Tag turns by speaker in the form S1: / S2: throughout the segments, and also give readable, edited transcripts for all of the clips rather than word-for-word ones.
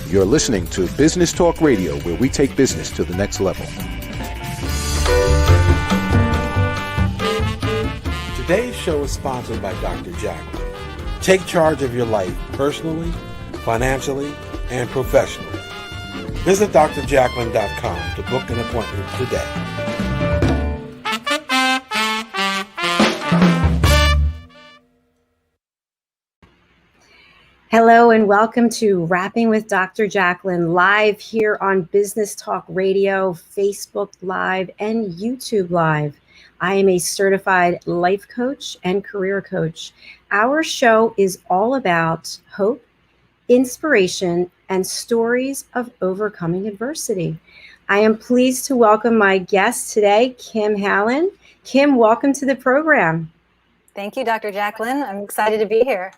S1: You're listening to Business Talk Radio, where we take business to the next level.
S2: Today's show is sponsored by Dr. Jacalyn. Take charge of your life personally, financially, and professionally. Visit drjacalyn.com to book an appointment today.
S3: Hello and welcome to Rapping with Dr. Jacalyn, live here on Business Talk Radio, Facebook Live, and YouTube Live. I am a certified life coach and career coach. Our show is all about hope, inspiration, and stories of overcoming adversity. I am pleased to welcome my guest today, Kim Hallin. Kim, welcome to the program.
S4: Thank you, Dr. Jacalyn. I'm excited to be here.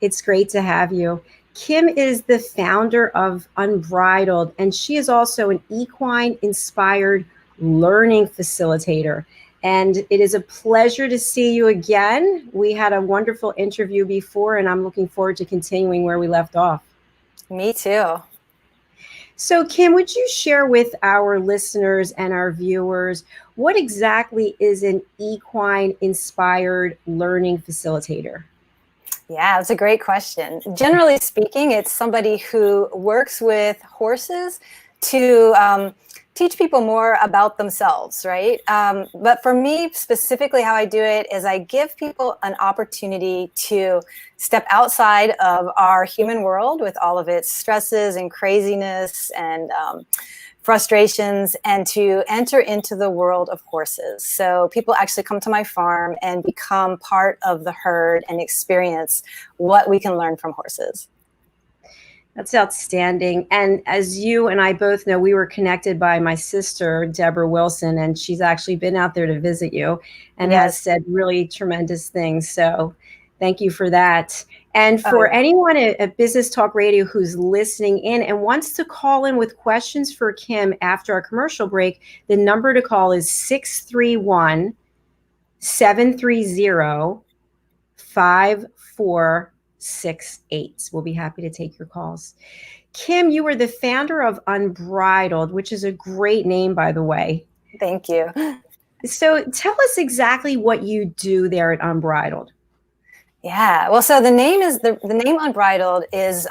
S3: It's great to have you. Kim is the founder of Unbridled, and she is also an equine-inspired learning facilitator. And it is a pleasure to see you again. We had a wonderful interview before, and I'm looking forward to continuing where we left off.
S4: Me too.
S3: So, Kim, would you share with our listeners and our viewers what exactly is an equine-inspired learning facilitator?
S4: Yeah, that's a great question. Generally speaking, it's somebody who works with horses to teach people more about themselves, right? But for me, specifically, how I do it is I give people an opportunity to step outside of our human world with all of its stresses and craziness and frustrations, and to enter into the world of horses. So people actually come to my farm and become part of the herd and experience what we can learn from horses.
S3: That's outstanding. And as you and I both know, we were connected by my sister, Deborah Wilson, and she's actually been out there to visit you and has said really tremendous things. So thank you for that. And for anyone at Business Talk Radio who's listening in and wants to call in with questions for Kim after our commercial break, the number to call is 631-730-5468. We'll be happy to take your calls. Kim, you are the founder of Unbridled, which is a great name, by the way.
S4: Thank you.
S3: So tell us exactly what you do there at Unbridled.
S4: Yeah, well, so the name Unbridled is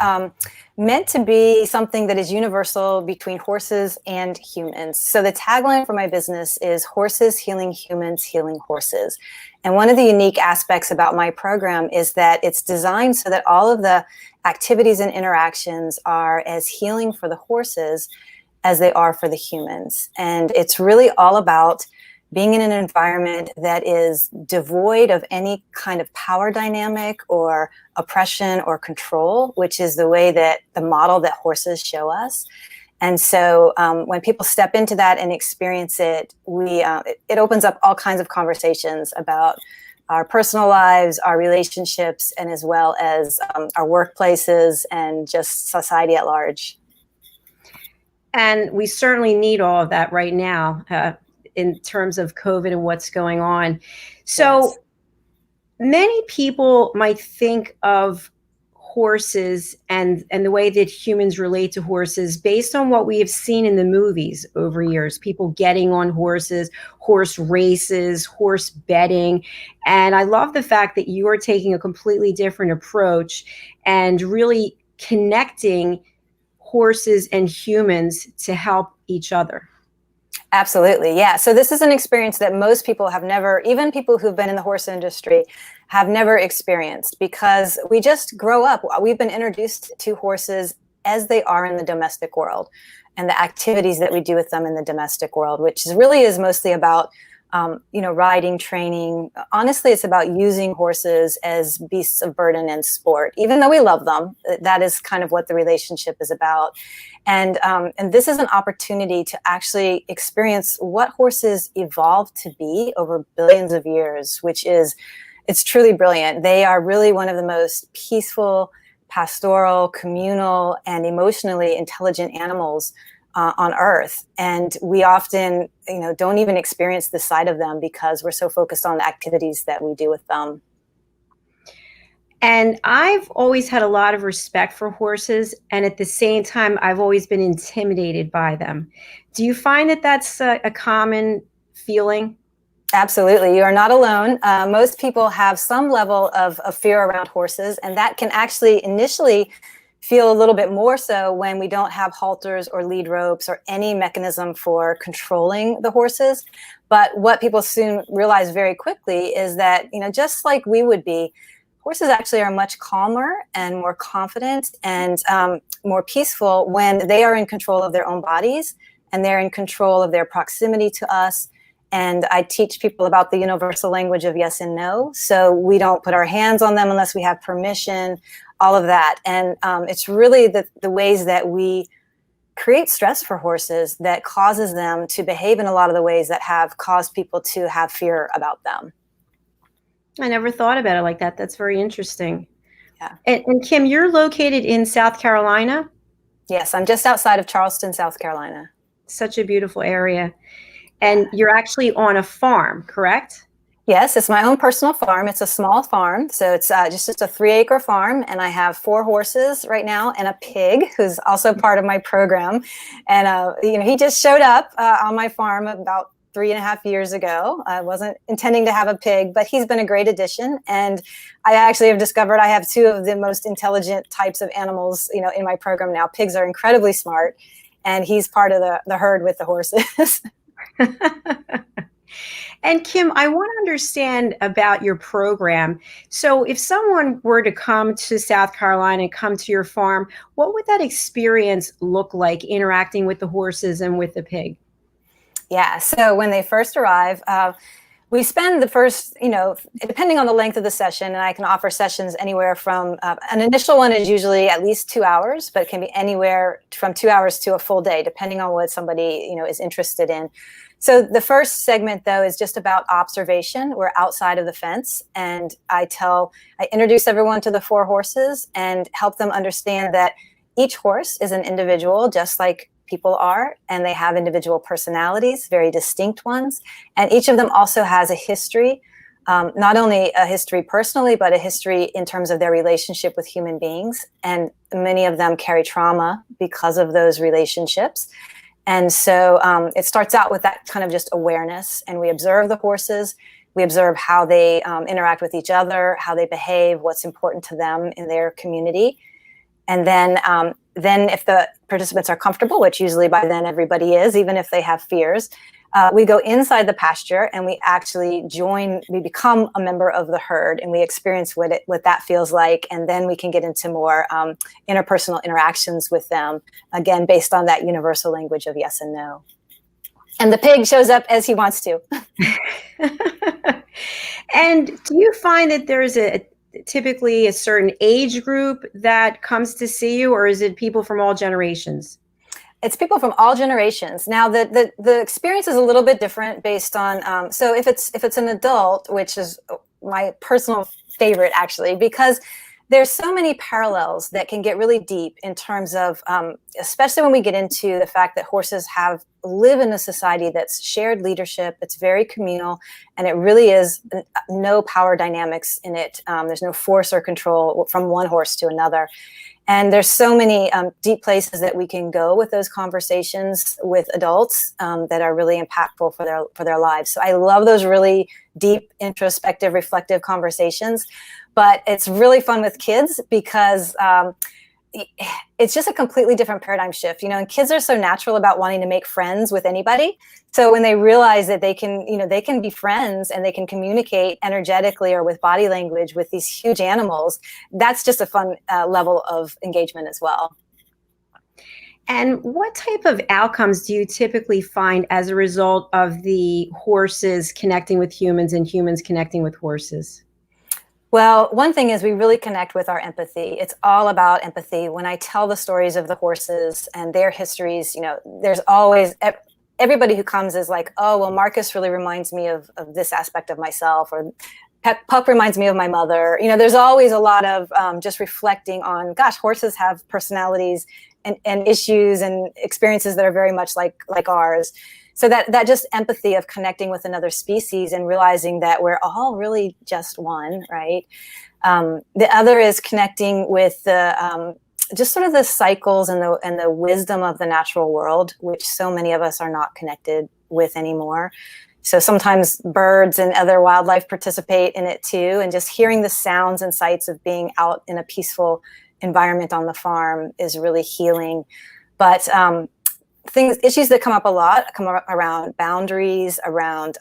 S4: meant to be something that is universal between horses and humans. So the tagline for my business is horses healing humans, healing horses. And one of the unique aspects about my program is that it's designed so that all of the activities and interactions are as healing for the horses as they are for the humans. And it's really all about being in an environment that is devoid of any kind of power dynamic or oppression or control, which is the way that the model that horses show us. And so when people step into that and experience it, it opens up all kinds of conversations about our personal lives, our relationships, and as well as our workplaces and just society at large.
S3: And we certainly need all of that right now. In terms of COVID and what's going on. So many people might think of horses and the way that humans relate to horses based on what we have seen in the movies over years, people getting on horses, horse races, horse betting. And I love the fact that you are taking a completely different approach and really connecting horses and humans to help each other.
S4: Absolutely. Yeah. So this is an experience that most people have never, even people who've been in the horse industry, have never experienced, because we just grow up. We've been introduced to horses as they are in the domestic world and the activities that we do with them in the domestic world, which really is mostly about riding, training. Honestly, it's about using horses as beasts of burden and sport. Even though we love them, that is kind of what the relationship is about. And this is an opportunity to actually experience what horses evolved to be over billions of years, it's truly brilliant. They are really one of the most peaceful, pastoral, communal, and emotionally intelligent animals on Earth. And we often, don't even experience the side of them because we're so focused on the activities that we do with them.
S3: And I've always had a lot of respect for horses. And at the same time, I've always been intimidated by them. Do you find that that's a common feeling?
S4: Absolutely. You are not alone. Most people have some level of fear around horses, and that can actually initially feel a little bit more so when we don't have halters or lead ropes or any mechanism for controlling the horses. But what people soon realize very quickly is that, just like we would be, horses actually are much calmer and more confident and more peaceful when they are in control of their own bodies and they're in control of their proximity to us. And I teach people about the universal language of yes and no. So we don't put our hands on them unless we have permission, all of that. And it's really the ways that we create stress for horses that causes them to behave in a lot of the ways that have caused people to have fear about them.
S3: I never thought about it like that. That's very interesting.
S4: Yeah.
S3: And Kim, you're located in South Carolina?
S4: Yes, I'm just outside of Charleston, South Carolina.
S3: Such a beautiful area. And you're actually on a farm, correct?
S4: Yes, it's my own personal farm. It's a small farm. So it's just a 3-acre farm. And I have 4 horses right now and a pig who's also part of my program. And, he just showed up on my farm about 3.5 years ago. I wasn't intending to have a pig, but he's been a great addition. And I actually have discovered I have 2 of the most intelligent types of animals, in my program now. Pigs are incredibly smart, and he's part of the herd with the horses.
S3: And Kim, I want to understand about your program. So if someone were to come to South Carolina and come to your farm, what would that experience look like interacting with the horses and with the pig?
S4: Yeah, so when they first arrive, we spend the first, depending on the length of the session, and I can offer sessions anywhere from, an initial one is usually at least 2 hours, but it can be anywhere from 2 hours to a full day, depending on what somebody, is interested in. So the first segment, though, is just about observation. We're outside of the fence, and I introduce everyone to the 4 horses and help them understand that each horse is an individual, just like people are, and they have individual personalities, very distinct ones. And each of them also has a history, not only a history personally, but a history in terms of their relationship with human beings. And many of them carry trauma because of those relationships. And so it starts out with that kind of just awareness, and we observe the horses. We observe how they interact with each other, how they behave, what's important to them in their community. And then if the participants are comfortable, which usually by then everybody is, even if they have fears, we go inside the pasture and we actually we become a member of the herd, and we experience what that feels like. And then we can get into more interpersonal interactions with them, again, based on that universal language of yes and no. And the pig shows up as he wants to.
S3: And do you find that there's typically a certain age group that comes to see you, or is it people from all generations?
S4: It's people from all generations. Now, the experience is a little bit different based on, so if it's an adult, which is my personal favorite, actually, because there's so many parallels that can get really deep in terms of, especially when we get into the fact that horses live in a society that's shared leadership. It's very communal, and it really is no power dynamics in it. There's no force or control from one horse to another. And there's so many deep places that we can go with those conversations with adults that are really impactful for their lives. So I love those really deep, introspective, reflective conversations. But it's really fun with kids because it's just a completely different paradigm shift, and kids are so natural about wanting to make friends with anybody. So when they realize that they can be friends and they can communicate energetically or with body language with these huge animals, that's just a fun level of engagement as well.
S3: And what type of outcomes do you typically find as a result of the horses connecting with humans and humans connecting with horses?
S4: Well, one thing is we really connect with our empathy. It's all about empathy. When I tell the stories of the horses and their histories, there's always, everybody who comes is like, oh, well, Marcus really reminds me of this aspect of myself, or Puck reminds me of my mother. There's always a lot of just reflecting on, gosh, horses have personalities and issues and experiences that are very much like ours. So that just empathy of connecting with another species and realizing that we're all really just one, right? The other is connecting with the just sort of the cycles and the wisdom of the natural world, which so many of us are not connected with anymore. So sometimes birds and other wildlife participate in it too, and just hearing the sounds and sights of being out in a peaceful environment on the farm is really healing. But issues that come up a lot come around boundaries, around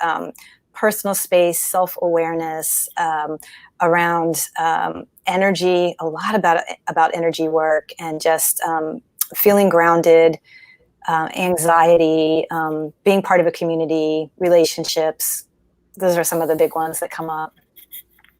S4: personal space, self-awareness, around energy, a lot about energy work, and just feeling grounded, anxiety, being part of a community, relationships. Those are some of the big ones that come up.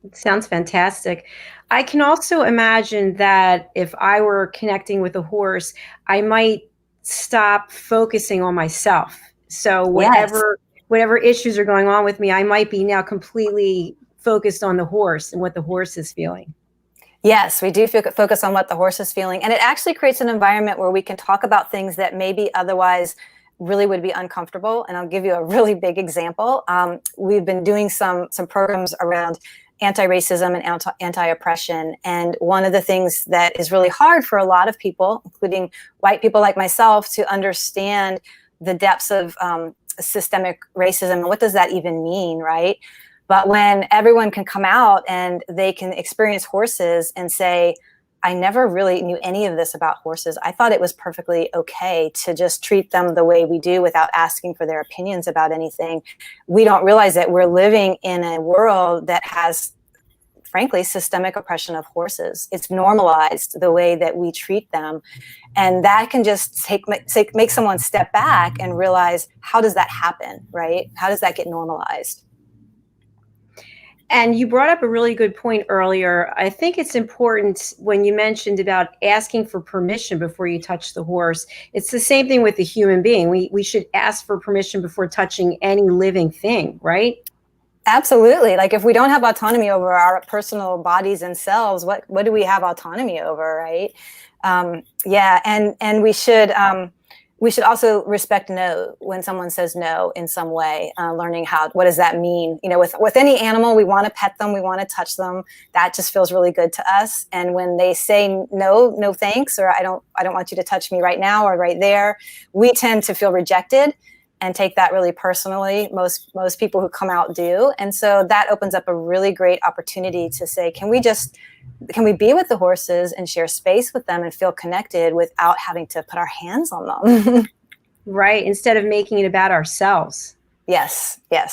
S3: It sounds fantastic. I can also imagine that if I were connecting with a horse, I might stop focusing on myself. So whatever issues are going on with me, I might be now completely focused on the horse and what the horse is feeling.
S4: Yes, we do focus on what the horse is feeling. And it actually creates an environment where we can talk about things that maybe otherwise really would be uncomfortable. And I'll give you a really big example. We've been doing some programs around anti-racism and anti-oppression. And one of the things that is really hard for a lot of people, including white people like myself, to understand the depths of systemic racism and what does that even mean, right? But when everyone can come out and they can experience horses and say, I never really knew any of this about horses. I thought it was perfectly okay to just treat them the way we do without asking for their opinions about anything. We don't realize that we're living in a world that has, frankly, systemic oppression of horses. It's normalized the way that we treat them. And that can just make someone step back and realize, how does that happen, right? How does that get normalized?
S3: And you brought up a really good point earlier. I think it's important when you mentioned about asking for permission before you touch the horse. It's the same thing with the human being. We should ask for permission before touching any living thing, right?
S4: Absolutely. Like if we don't have autonomy over our personal bodies and selves, what do we have autonomy over, right? And we should also respect no when someone says no in some way, learning what does that mean? You know, with any animal, we want to pet them, we want to touch them. That just feels really good to us. And when they say no thanks, or I don't want you to touch me right now or right there, we tend to feel rejected and take that really personally. Most people who come out do. And so that opens up a really great opportunity to say, can we be with the horses and share space with them and feel connected without having to put our hands on them?
S3: Right. Instead of making it about ourselves.
S4: Yes.
S3: Yeah.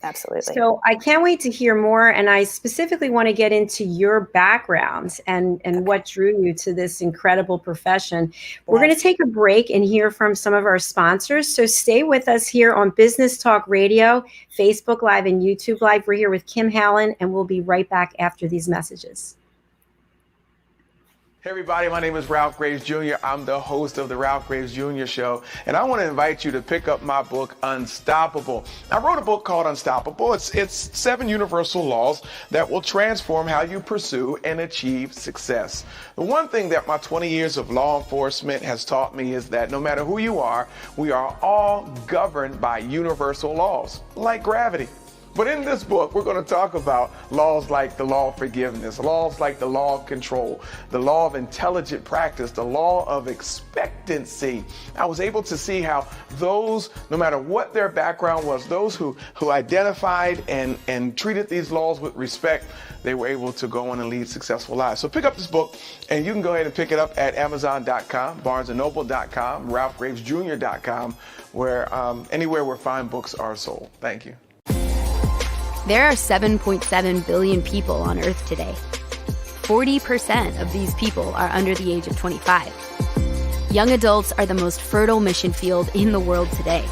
S4: Absolutely.
S3: So I can't wait to hear more. And I specifically want to get into your background and what drew you to this incredible profession. Yes. We're going to take a break and hear from some of our sponsors. So stay with us here on Business Talk Radio, Facebook Live and YouTube Live. We're here with Kim Hallin, and we'll be right back after these messages.
S5: Hey everybody, my name is Ralph Graves Jr. I'm the host of the Ralph Graves Jr. Show, and I want to invite you to pick up my book, Unstoppable. I wrote a book called Unstoppable. It's 7 universal laws that will transform how you pursue and achieve success. The one thing that my 20 years of law enforcement has taught me is that no matter who you are, we are all governed by universal laws, like gravity. But in this book, we're going to talk about laws like the law of forgiveness, laws like the law of control, the law of intelligent practice, the law of expectancy. I was able to see how those, no matter what their background was, those who identified and treated these laws with respect, they were able to go on and lead successful lives. So pick up this book, and you can go ahead and pick it up at Amazon.com, BarnesandNoble.com, RalphGravesJr.com, where anywhere where fine books are sold. Thank you.
S6: There are 7.7 billion people on Earth today. 40% of these people are under the age of 25. Young adults are the most fertile mission field in the world today.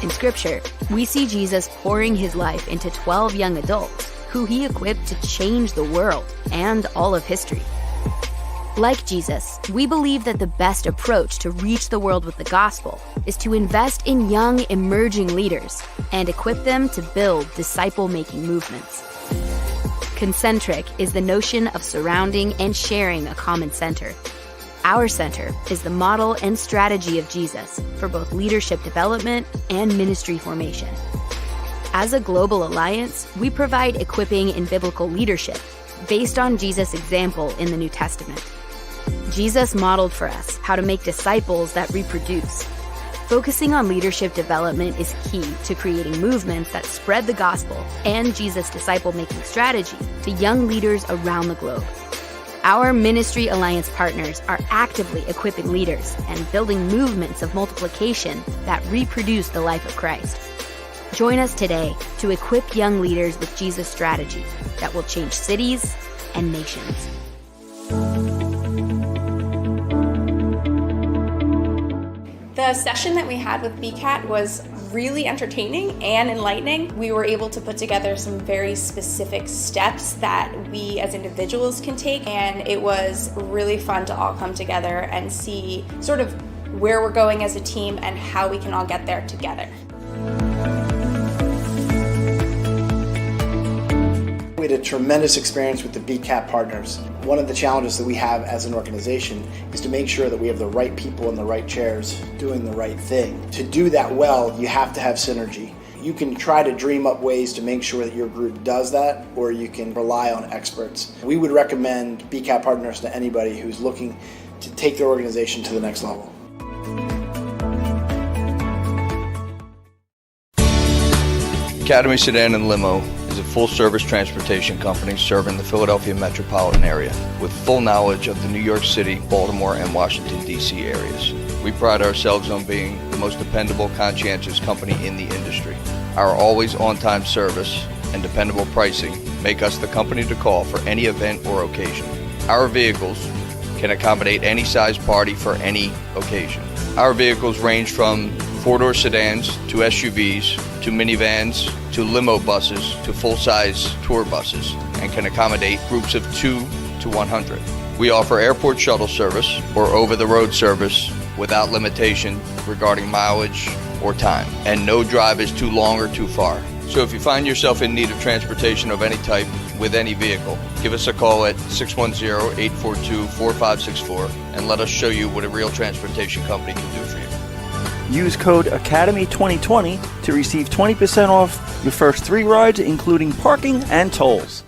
S6: In Scripture, we see Jesus pouring his life into 12 young adults who he equipped to change the world and all of history. Like Jesus, we believe that the best approach to reach the world with the gospel is to invest in young, emerging leaders and equip them to build disciple-making movements. Concentric is the notion of surrounding and sharing a common center. Our center is the model and strategy of Jesus for both leadership development and ministry formation. As a global alliance, we provide equipping in biblical leadership based on Jesus' example in the New Testament. Jesus modeled for us how to make disciples that reproduce. Focusing on leadership development is key to creating movements that spread the gospel and Jesus' disciple-making strategy to young leaders around the globe. Our Ministry Alliance partners are actively equipping leaders and building movements of multiplication that reproduce the life of Christ. Join us today to equip young leaders with Jesus' strategy that will change cities and nations.
S7: The session that we had with BCAT was really entertaining and enlightening. We were able to put together some very specific steps that we as individuals can take, and it was really fun to all come together and see sort of where we're going as a team and how we can all get there together.
S8: We had a tremendous experience with the BCAT partners. One of the challenges that we have as an organization is to make sure that we have the right people in the right chairs doing the right thing. To do that well, you have to have synergy. You can try to dream up ways to make sure that your group does that, or you can rely on experts. We would recommend BCAT partners to anybody who's looking to take their organization to the next level.
S9: Academy Sedan and Limo is a full-service transportation company serving the Philadelphia metropolitan area with full knowledge of the New York City, Baltimore, and Washington, D.C. areas. We pride ourselves on being the most dependable, conscientious company in the industry. Our always on-time service and dependable pricing make us the company to call for any event or occasion. Our vehicles can accommodate any size party for any occasion. Our vehicles range from four-door sedans to SUVs to minivans to limo buses to full-size tour buses and can accommodate groups of 2 to 100. We offer airport shuttle service or over-the-road service without limitation regarding mileage or time, and no drive is too long or too far. So if you find yourself in need of transportation of any type with any vehicle, give us a call at 610-842-4564 and let us show you what a real transportation company can do for you.
S10: Use code ACADEMY2020 to receive 20% off your first 3 rides, including parking and tolls.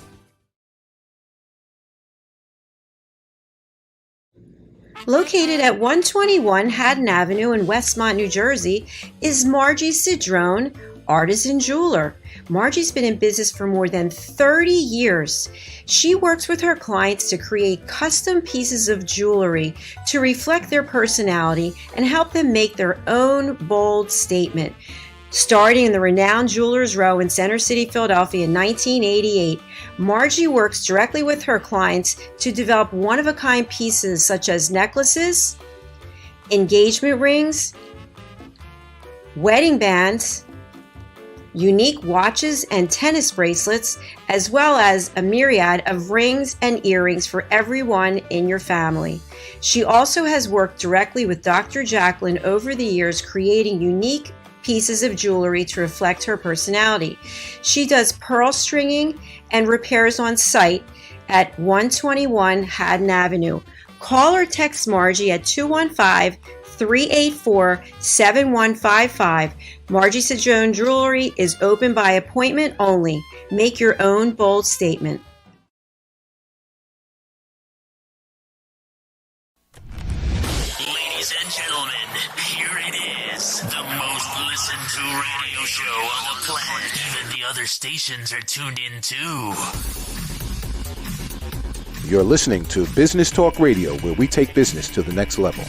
S3: Located at 121 Haddon Avenue in Westmont, New Jersey, is Margie Cedrone, artisan jeweler. Margie's been in business for more than 30 years. She works with her clients to create custom pieces of jewelry to reflect their personality and help them make their own bold statement. Starting in the renowned Jewelers Row in Center City, Philadelphia in 1988, Margie works directly with her clients to develop one-of-a-kind pieces such as necklaces, engagement rings, wedding bands, unique watches and tennis bracelets, as well as a myriad of rings and earrings for everyone in your family. She also has worked directly with Dr. Jacalyn over the years, creating unique pieces of jewelry to reflect her personality. She does pearl stringing and repairs on site at 121 Haddon Avenue. Call or text Margie at 215-384-7155. Margie Cedrone Jewelry is open by appointment only. Make your own bold statement.
S11: Ladies and gentlemen, here it is, the most listened to radio show on the planet. Even the other stations are tuned in too.
S1: You're listening to Business Talk Radio, where we take business to the next level.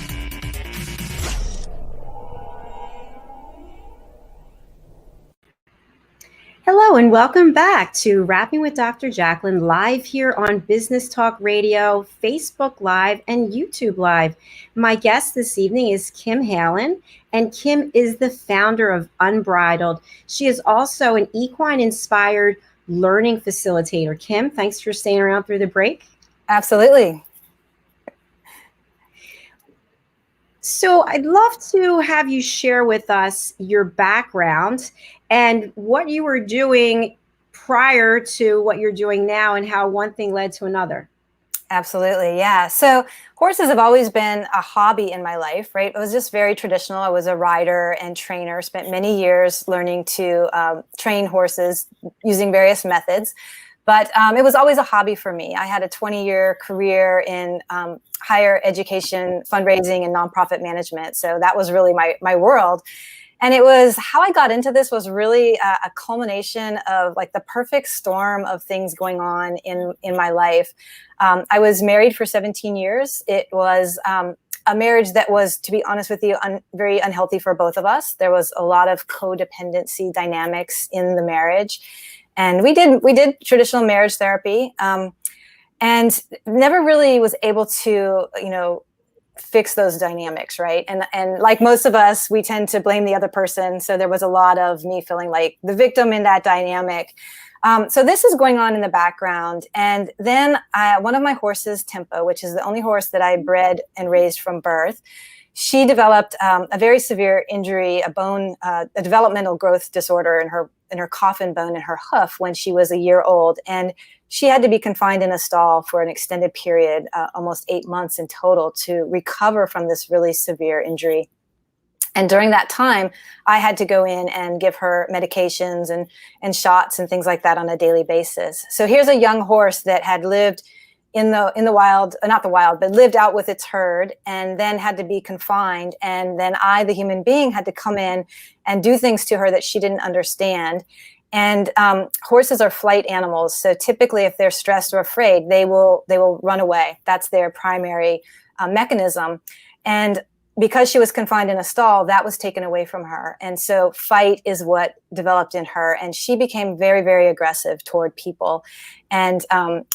S3: Hello and welcome back to Rapping with Dr. Jacalyn, live here on Business Talk Radio, Facebook Live, and YouTube Live. My guest this evening is Kim Hallin, and Kim is the founder of Unbridled. She is also an equine-inspired learning facilitator. Kim, thanks for staying around through the break.
S4: Absolutely.
S3: So I'd love to have you share with us your background and what you were doing prior to what you're doing now and how one thing led to another.
S4: Absolutely. Yeah. So horses have always been a hobby in my life, right? It was just very traditional. I was a rider and trainer, spent many years learning to train horses using various methods. But it was always a hobby for me. I had a 20-year career in higher education, fundraising, and nonprofit management. So that was really my world. And it was how I got into this was really a culmination of like the perfect storm of things going on in my life. I was married for 17 years. It was a marriage that was, to be honest with you, very unhealthy for both of us. There was a lot of codependency dynamics in the marriage. And we did traditional marriage therapy and never really was able to, fix those dynamics, right? And like most of us, we tend to blame the other person. So there was a lot of me feeling like the victim in that dynamic. So this is going on in the background. And then one of my horses, Tempo, which is the only horse that I bred and raised from birth, she developed a very severe injury, a developmental growth disorder in her coffin bone in her hoof when she was a year old. And she had to be confined in a stall for an extended period, almost 8 months in total, to recover from this really severe injury. And during that time, I had to go in and give her medications and shots and things like that on a daily basis. So here's a young horse that had lived in the wild, not the wild, but lived out with its herd and then had to be confined. And then I, the human being, had to come in and do things to her that she didn't understand. And horses are flight animals. So typically if they're stressed or afraid, they will run away. That's their primary mechanism. And because she was confined in a stall, that was taken away from her. And so fight is what developed in her. And she became very, very aggressive toward people and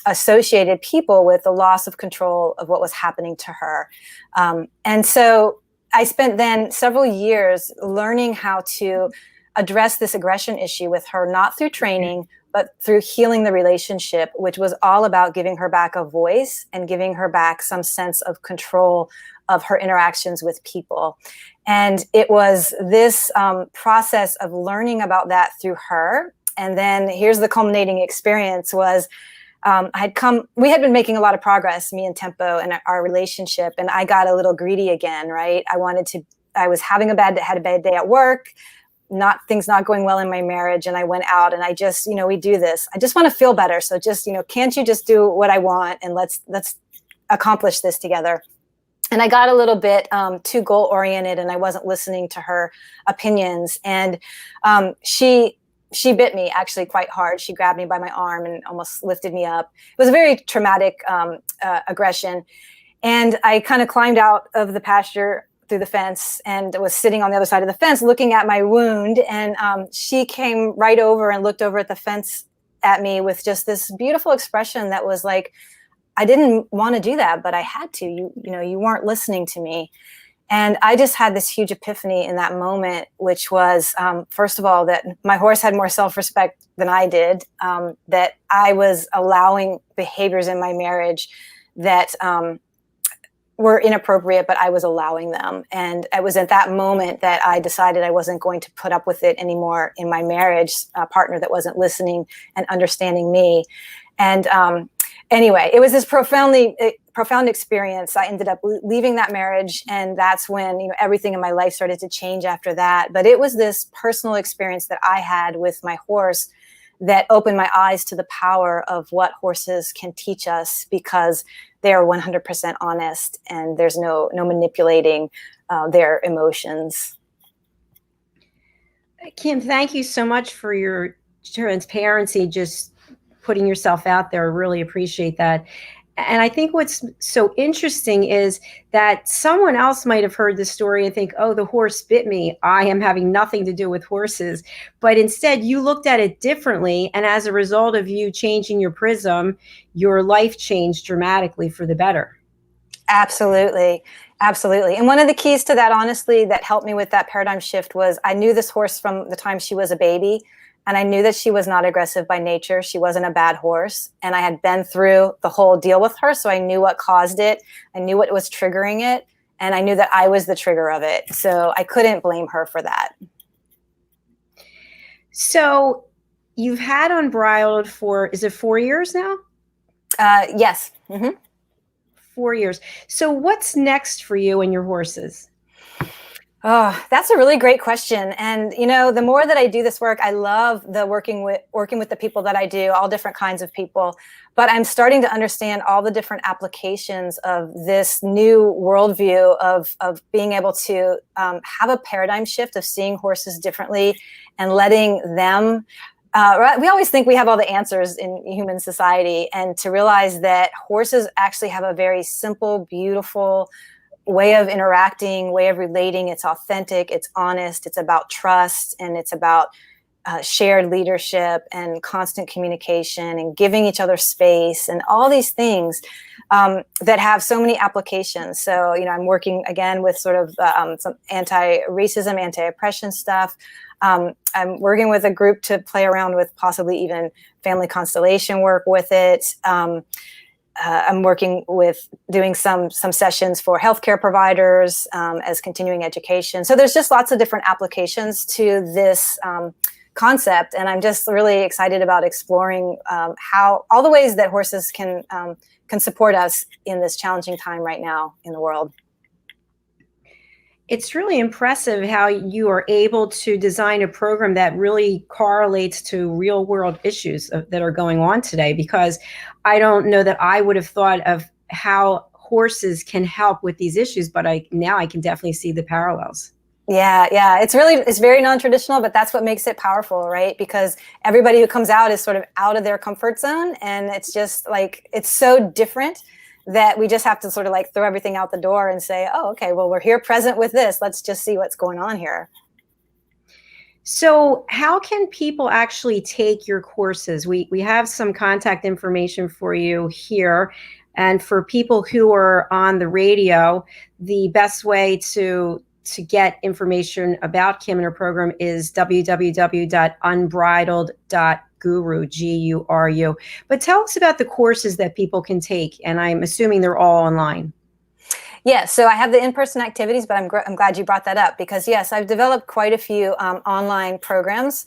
S4: associated people with the loss of control of what was happening to her. And so I spent then several years learning how to address this aggression issue with her, not through training, but through healing the relationship, which was all about giving her back a voice and giving her back some sense of control of her interactions with people. And it was this process of learning about that through her. And then here's the culminating experience was we had been making a lot of progress, me and Tempo, and our relationship. And I got a little greedy again, right? I was having had a bad day at work, things not going well in my marriage. And I went out and I just, we do this. I just want to feel better. So just, can't you just do what I want? And let's accomplish this together. And I got a little bit too goal oriented and I wasn't listening to her opinions. And she bit me actually quite hard. She grabbed me by my arm and almost lifted me up. It was a very traumatic aggression. And I kind of climbed out of the pasture through the fence and was sitting on the other side of the fence looking at my wound. And she came right over and looked over at the fence at me with just this beautiful expression that was like, I didn't want to do that, but I had to. You weren't listening to me. And I just had this huge epiphany in that moment, which was, first of all, that my horse had more self-respect than I did, that I was allowing behaviors in my marriage that were inappropriate, but I was allowing them. And it was at that moment that I decided I wasn't going to put up with it anymore in my marriage, a partner that wasn't listening and understanding me. And anyway, it was this profound experience. I ended up leaving that marriage, and that's when everything in my life started to change after that. But it was this personal experience that I had with my horse that opened my eyes to the power of what horses can teach us, because they are 100% honest and there's no manipulating their emotions.
S3: Kim, thank you so much for your transparency, just putting yourself out there. I really appreciate that. And I think what's so interesting is that someone else might have heard the story and think, oh, the horse bit me. I am having nothing to do with horses. But instead, you looked at it differently. And as a result of you changing your prism, your life changed dramatically for the better.
S4: Absolutely. Absolutely. And one of the keys to that, honestly, that helped me with that paradigm shift was I knew this horse from the time she was a baby. And I knew that she was not aggressive by nature. She wasn't a bad horse. And I had been through the whole deal with her. So I knew what caused it. I knew what was triggering it. And I knew that I was the trigger of it. So I couldn't blame her for that.
S3: So you've had Unbridled for, is it 4 years now?
S4: Yes. Mm-hmm.
S3: 4 years. So what's next for you and your horses?
S4: Oh, that's a really great question. And, the more that I do this work, I love the working with the people that I do, all different kinds of people. But I'm starting to understand all the different applications of this new worldview of being able to have a paradigm shift of seeing horses differently and letting them. We always think we have all the answers in human society, and to realize that horses actually have a very simple, beautiful way of interacting, way of relating. It's authentic, it's honest, it's about trust, and it's about shared leadership and constant communication and giving each other space and all these things that have so many applications. So, I'm working again with sort of some anti-racism, anti-oppression stuff. I'm working with a group to play around with possibly even family constellation work with it. I'm working with doing some sessions for healthcare providers as continuing education. So there's just lots of different applications to this concept, and I'm just really excited about exploring how all the ways that horses can support us in this challenging time right now in the world.
S3: It's really impressive how you are able to design a program that really correlates to real world issues that are going on today, because I don't know that I would have thought of how horses can help with these issues, but now I can definitely see the parallels.
S4: Yeah. It's very non-traditional, but that's what makes it powerful, right? Because everybody who comes out is sort of out of their comfort zone, and it's just like, it's so different that we just have to sort of like throw everything out the door and say, oh, okay, well, we're here present with this. Let's just see what's going on here.
S3: So how can people actually take your courses? We have some contact information for you here. And for people who are on the radio, the best way to get information about Kim and her program is www.unbridled.guru, GURU. But tell us about the courses that people can take, and I'm assuming they're all online.
S4: Yeah, so I have the in-person activities, but I'm glad you brought that up, because yes, I've developed quite a few online programs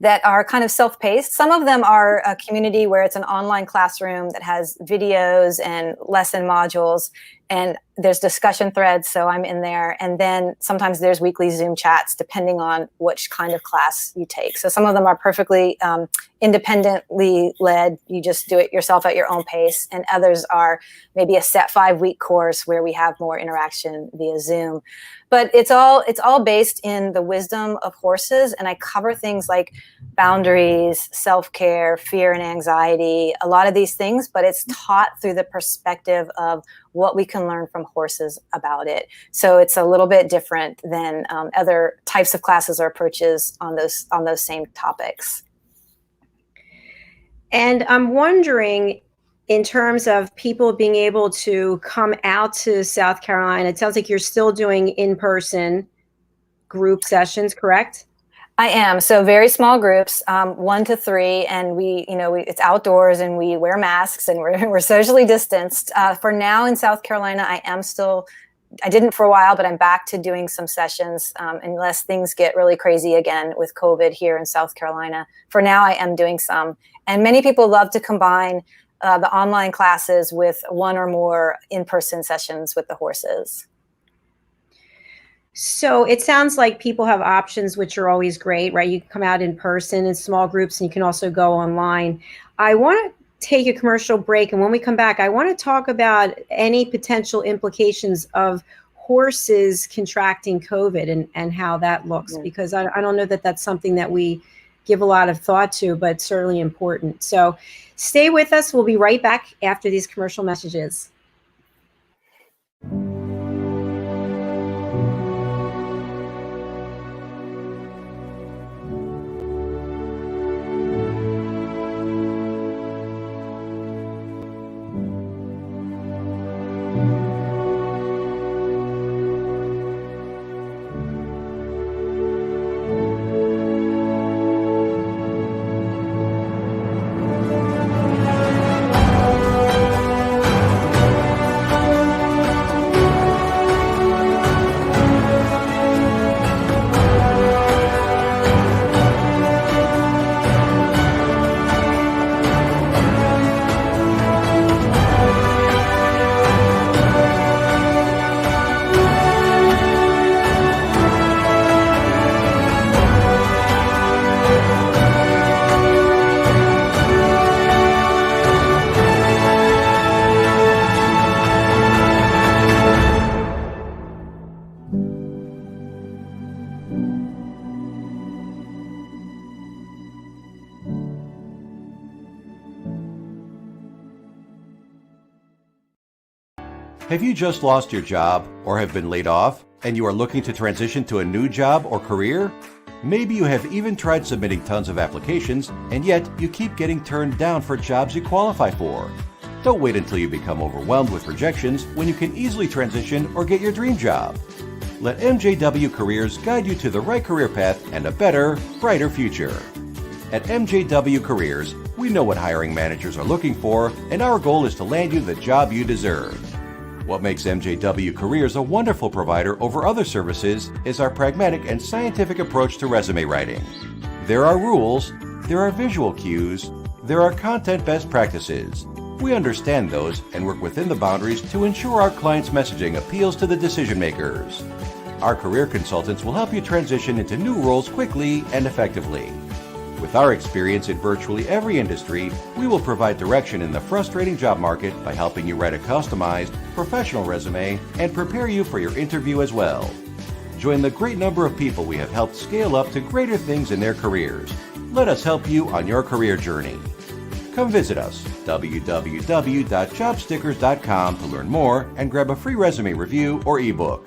S4: that are kind of self-paced. Some of them are a community where it's an online classroom that has videos and lesson modules, and there's discussion threads, so I'm in there. And then sometimes there's weekly Zoom chats, depending on which kind of class you take. So some of them are perfectly independently led. You just do it yourself at your own pace. And others are maybe a set 5-week course where we have more interaction via Zoom. But it's all based in the wisdom of horses. And I cover things like boundaries, self-care, fear and anxiety, a lot of these things, but it's taught through the perspective of what we can learn from horses about it. So it's a little bit different than other types of classes or approaches on those same topics.
S3: And I'm wondering, in terms of people being able to come out to South Carolina, it sounds like you're still doing in-person group sessions, correct?
S4: I am. So very small groups, 1 to 3, and it's outdoors and we wear masks and we're socially distanced. For now in South Carolina, I didn't for a while, but I'm back to doing some sessions unless things get really crazy again with COVID here in South Carolina. For now, I am doing some. And many people love to combine the online classes with 1 or more in-person sessions with the horses.
S3: So it sounds like people have options, which are always great, right? You can come out in person in small groups, and you can also go online. I want to take a commercial break, and when we come back, I want to talk about any potential implications of horses contracting COVID and how that looks, because I don't know that that's something that we give a lot of thought to, but certainly important. So stay with us. We'll be right back after these commercial messages.
S12: Have you just lost your job or have been laid off and you are looking to transition to a new job or career? Maybe you have even tried submitting tons of applications and yet you keep getting turned down for jobs you qualify for. Don't wait until you become overwhelmed with rejections when you can easily transition or get your dream job. Let MJW Careers guide you to the right career path and a better, brighter future. At MJW Careers, we know what hiring managers are looking for, and our goal is to land you the job you deserve. What makes MJW Careers a wonderful provider over other services is our pragmatic and scientific approach to resume writing. There are rules, there are visual cues, there are content best practices. We understand those and work within the boundaries to ensure our clients' messaging appeals to the decision makers. Our career consultants will help you transition into new roles quickly and effectively. With our experience in virtually every industry, we will provide direction in the frustrating job market by helping you write a customized, professional resume and prepare you for your interview as well. Join the great number of people we have helped scale up to greater things in their careers. Let us help you on your career journey. Come visit us, www.jobstickers.com, to learn more and grab a free resume review or ebook.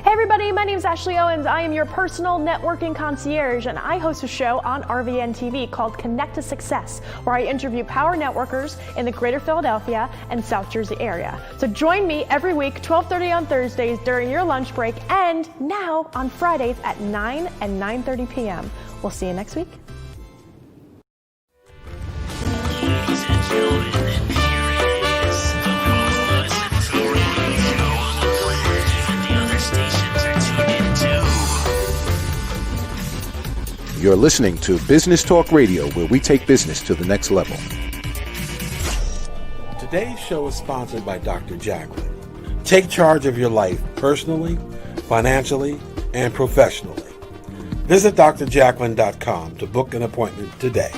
S13: Hey everybody, my name is Ashley Owens. I am your personal networking concierge, and I host a show on RVN TV called Connect to Success, where I interview power networkers in the greater Philadelphia and South Jersey area. So join me every week, 12:30 on Thursdays during your lunch break, and now on Fridays at 9 and 9:30 p.m. We'll see you next week.
S11: Ladies and gentlemen, here it is, the most listened to radio show on the planet. Even the other stations are tuned into.
S1: You're listening to Business Talk Radio, where we take business to the next level.
S2: Today's show is sponsored by Dr. Jacalyn. Take charge of your life personally, financially, and professionally. Visit drjacalyn.com to book an appointment today.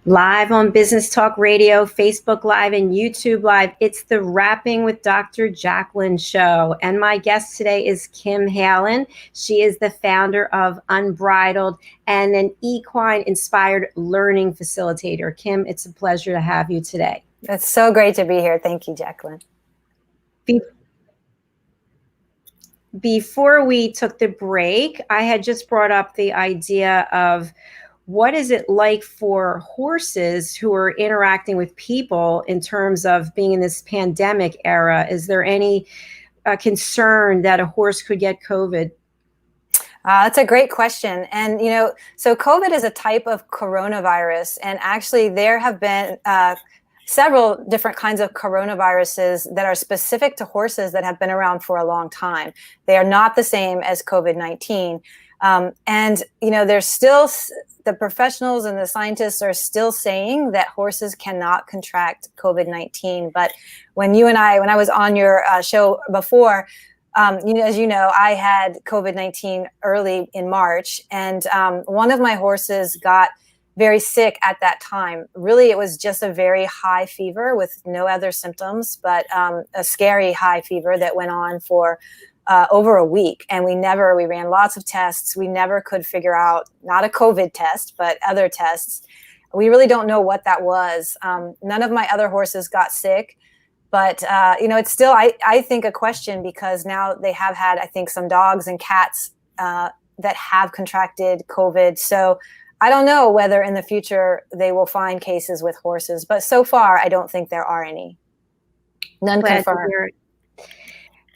S3: Live on Business Talk Radio, Facebook Live, and YouTube Live. It's the Wrapping with Dr. Jacalyn show. And my guest today is Kim Hallin. She is the founder of Unbridled and an equine inspired learning facilitator. Kim, it's a pleasure to have you today.
S4: It's so great to be here. Thank you, Jacalyn.
S3: Before we took the break, I had just brought up the idea of what is it like for horses who are interacting with people in terms of being in this pandemic era? Is there any concern that a horse could get COVID?
S4: That's a great question. And, so COVID is a type of coronavirus. And actually, there have been several different kinds of coronaviruses that are specific to horses that have been around for a long time. They are not the same as COVID-19. There's still, the professionals and the scientists are still saying that horses cannot contract COVID-19. But when I was on your show before, as you know, I had COVID-19 early in March, and one of my horses got very sick at that time. Really, it was just a very high fever with no other symptoms, but a scary high fever that went on for over a week. And we ran lots of tests. We never could figure out, not a COVID test, but other tests. We really don't know what that was. None of my other horses got sick, but it's still, I think, a question, because now they have had, I think, some dogs and cats that have contracted COVID. So I don't know whether in the future they will find cases with horses, but so far I don't think there are any. None confirmed.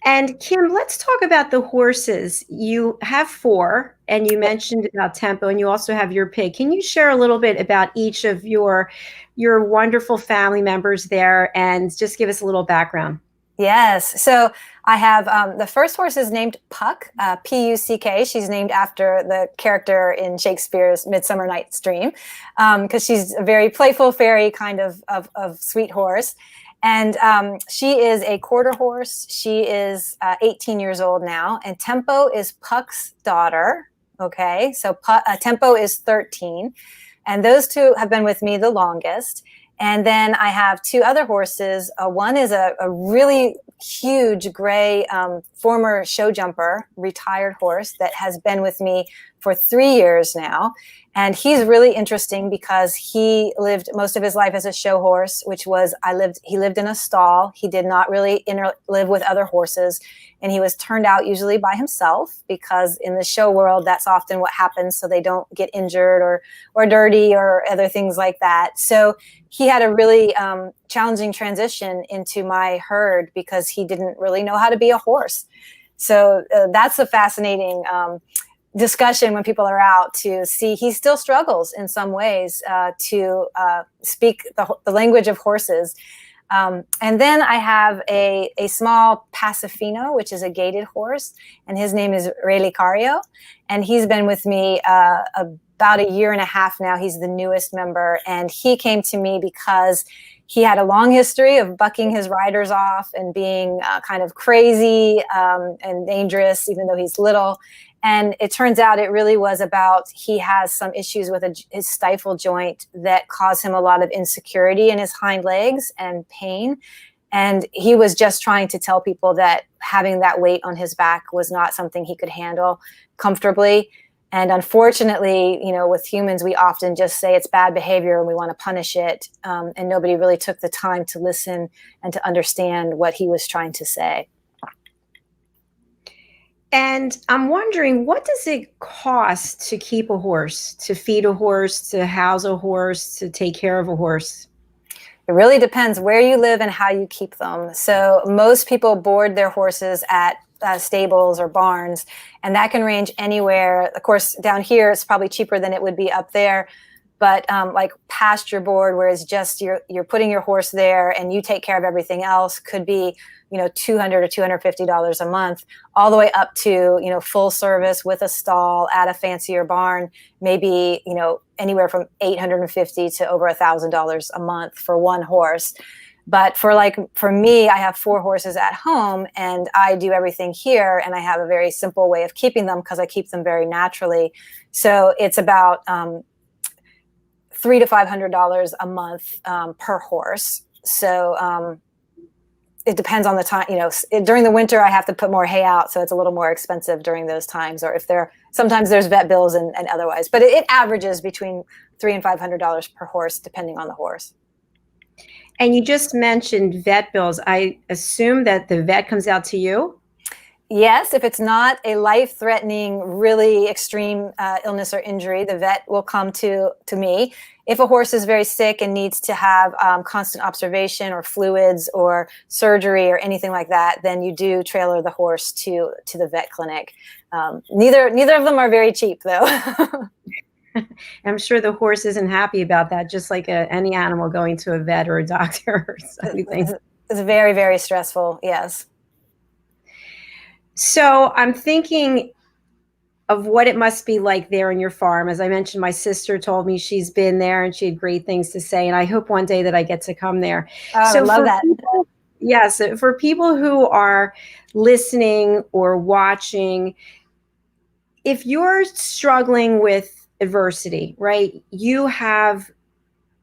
S3: And Kim, let's talk about the horses. You have 4, and you mentioned about Tempo, and you also have your pig. Can you share a little bit about each of your wonderful family members there, and just give us a little background?
S4: Yes. So I have the first horse is named Puck, P-U-C-K. She's named after the character in Shakespeare's Midsummer Night's Dream, because she's a very playful, fairy kind of sweet horse. And she is a quarter horse. She is 18 years old now. And Tempo is Puck's daughter. Okay, so Tempo is 13. And those two have been with me the longest. And then I have 2 other horses. One is a really huge gray former show jumper, retired horse that has been with me for 3 years now. And he's really interesting because he lived most of his life as a show horse, which was he lived in a stall. He did not really live with other horses. And he was turned out usually by himself, because in the show world, that's often what happens. So they don't get injured or dirty or other things like that. So he had a really challenging transition into my herd because he didn't really know how to be a horse. So that's a fascinating discussion when people are out to see he still struggles in some ways to speak the language of horses. And then I have a small Pasifino, which is a gaited horse, and his name is Relicario. And he's been with me about 1.5 years now. He's the newest member, and he came to me because he had a long history of bucking his riders off and being kind of crazy and dangerous, even though he's little. And it turns out it really was about he has some issues with his stifle joint that cause him a lot of insecurity in his hind legs and pain. And he was just trying to tell people that having that weight on his back was not something he could handle comfortably. And unfortunately, with humans, we often just say it's bad behavior and we want to punish it. And nobody really took the time to listen and to understand what he was trying to say.
S3: And I'm wondering, what does it cost to keep a horse, to feed a horse, to house a horse, to take care of a horse?
S4: It really depends where you live and how you keep them. So most people board their horses at stables or barns, and that can range anywhere. Of course, down here, it's probably cheaper than it would be up there. But like pasture board, where it's just you're putting your horse there and you take care of everything else, could be $200 or $250 a month, all the way up to full service with a stall at a fancier barn, maybe anywhere from $850 to over $1,000 a month for one horse. But for me, I have 4 horses at home and I do everything here, and I have a very simple way of keeping them because I keep them very naturally. So it's about $300 to $500 a month per horse. So it depends on the time. During the winter, I have to put more hay out, so it's a little more expensive during those times. Or sometimes there's vet bills and otherwise. But it averages between $300 and $500 per horse, depending on the horse.
S3: And you just mentioned vet bills. I assume that the vet comes out to you?
S4: Yes, if it's not a life-threatening, really extreme illness or injury, the vet will come to me. If a horse is very sick and needs to have constant observation or fluids or surgery or anything like that, then you do trailer the horse to the vet clinic. Neither of them are very cheap, though.
S3: I'm sure the horse isn't happy about that, just like any animal going to a vet or a doctor or something.
S4: It's very, very stressful, yes.
S3: So I'm thinking of what it must be like there in your farm. As I mentioned, my sister told me she's been there and she had great things to say. And I hope one day that I get to come there.
S4: Oh,
S3: so
S4: I love that.
S3: Yes. For people who are listening or watching, if you're struggling with adversity, right, you have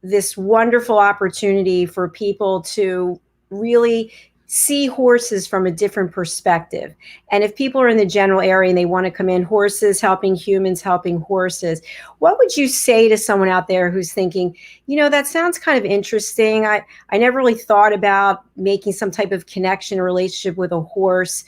S3: this wonderful opportunity for people to really see horses from a different perspective. And if people are in the general area and they want to come in, horses helping humans, helping horses, what would you say to someone out there who's thinking, that sounds kind of interesting. I never really thought about making some type of connection or relationship with a horse.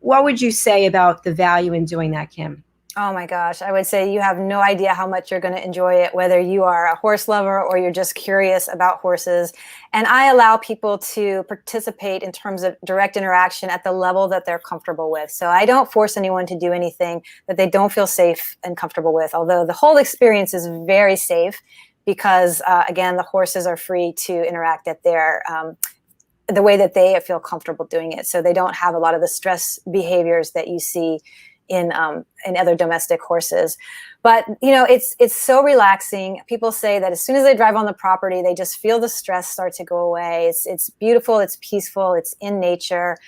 S3: What would you say about the value in doing that, Kim?
S4: Oh my gosh, I would say you have no idea how much you're going to enjoy it, whether you are a horse lover or you're just curious about horses. And I allow people to participate in terms of direct interaction at the level that they're comfortable with. So I don't force anyone to do anything that they don't feel safe and comfortable with, although the whole experience is very safe because, again, the horses are free to interact at the way that they feel comfortable doing it. So they don't have a lot of the stress behaviors that you see in other domestic horses. But, it's so relaxing. People say that as soon as they drive on the property, they just feel the stress start to go away. It's beautiful. It's peaceful. It's in nature.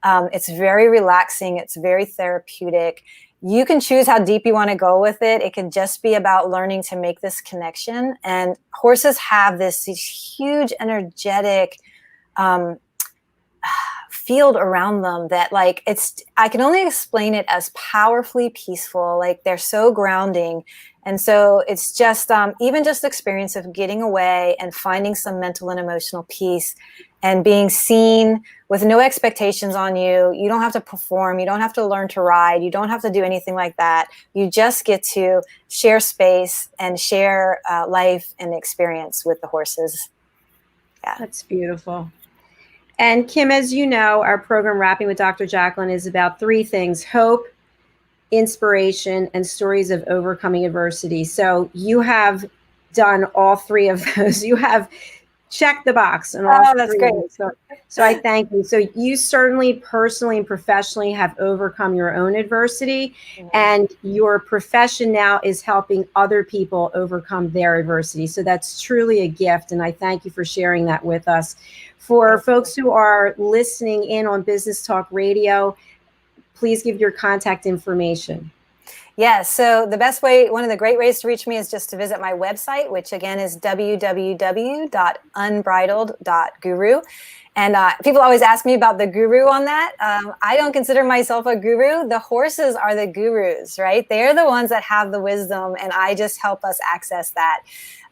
S4: It's very relaxing. It's very therapeutic. You can choose how deep you want to go with it. It can just be about learning to make this connection. And horses have this huge energetic field around them that like I can only explain it as powerfully peaceful. Like they're so grounding. And so it's just even just the experience of getting away and finding some mental and emotional peace and being seen with no expectations on you. You don't have to perform. You don't have to learn to ride. You don't have to do anything like that. You just get to share space and share life and experience with the horses. Yeah.
S3: That's beautiful. And Kim, as you know, our program Rapping with Dr. Jacalyn is about three things: hope, inspiration, and stories of overcoming adversity. So you have done all three of those. You have checked the box on all
S4: that's
S3: three.
S4: great.
S3: So I thank you. So you certainly personally and professionally have overcome your own adversity, and your profession now is helping other people overcome their adversity. So that's truly a gift, and I thank you for sharing that with us. For folks who are listening in on Business Talk Radio, please give your contact information.
S4: Yes. So the best way, one of the great ways to reach me is just to visit my website, which again is www.unbridled.guru. And people always ask me about the guru on that. I don't consider myself a guru. The horses are the gurus, right? They're the ones that have the wisdom, and I just help us access that.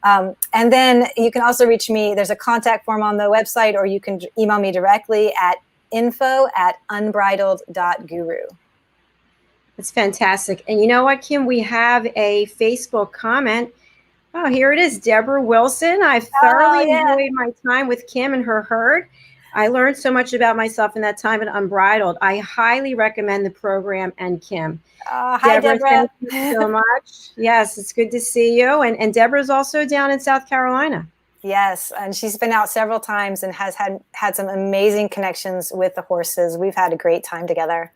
S4: And then you can also reach me. There's a contact form on the website, or you can email me directly at info@unbridled.guru.
S3: That's fantastic. And you know what, Kim? We have a Facebook comment. Oh, here it is. Deborah Wilson. I've thoroughly enjoyed my time with Kim and her herd. I learned so much about myself in that time at Unbridled. I highly recommend the program and Kim.
S4: Hi, Deborah.
S3: Thank you so much. Yes, it's good to see you. And Deborah's also down in South Carolina.
S4: Yes, and she's been out several times and has had some amazing connections with the horses. We've had a great time together.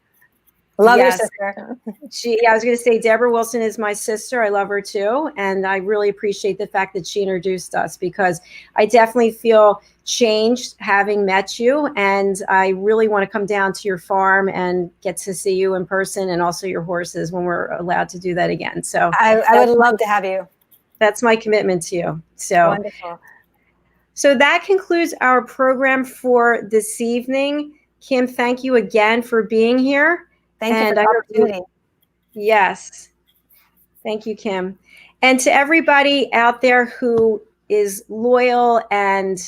S4: Love your sister.
S3: I was going to say, Deborah Wilson is my sister. I love her too. And I really appreciate the fact that she introduced us, because I definitely feel changed having met you. And I really want to come down to your farm and get to see you in person, and also your horses when we're allowed to do that again. So
S4: I would love to have you.
S3: That's my commitment to you. So
S4: wonderful.
S3: So that concludes our program for this evening. Kim, thank you again for being here.
S4: Thank you for the opportunity.
S3: Yes. Thank you, Kim. And to everybody out there who is loyal and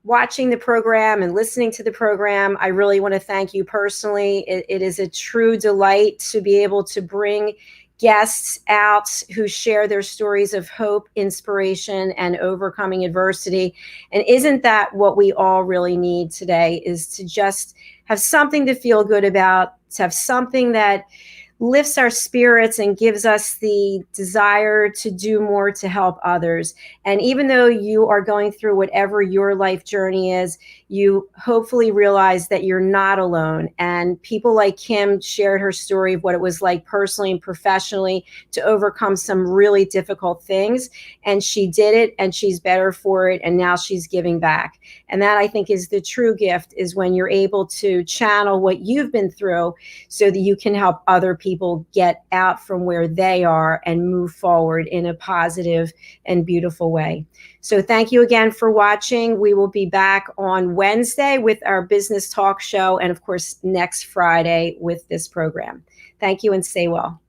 S3: watching the program and listening to the program, I really want to thank you personally. It is a true delight to be able to bring guests out who share their stories of hope, inspiration, and overcoming adversity. And isn't that what we all really need today, is to just have something to feel good about, to have something that lifts our spirits and gives us the desire to do more to help others. And even though you are going through whatever your life journey is, you hopefully realize that you're not alone. And people like Kim shared her story of what it was like personally and professionally to overcome some really difficult things. And she did it, and she's better for it. And now she's giving back. And that, I think, is the true gift, is when you're able to channel what you've been through so that you can help other people get out from where they are and move forward in a positive and beautiful way. So thank you again for watching. We will be back on Wednesday with our business talk show, and of course next Friday with this program. Thank you, and stay well.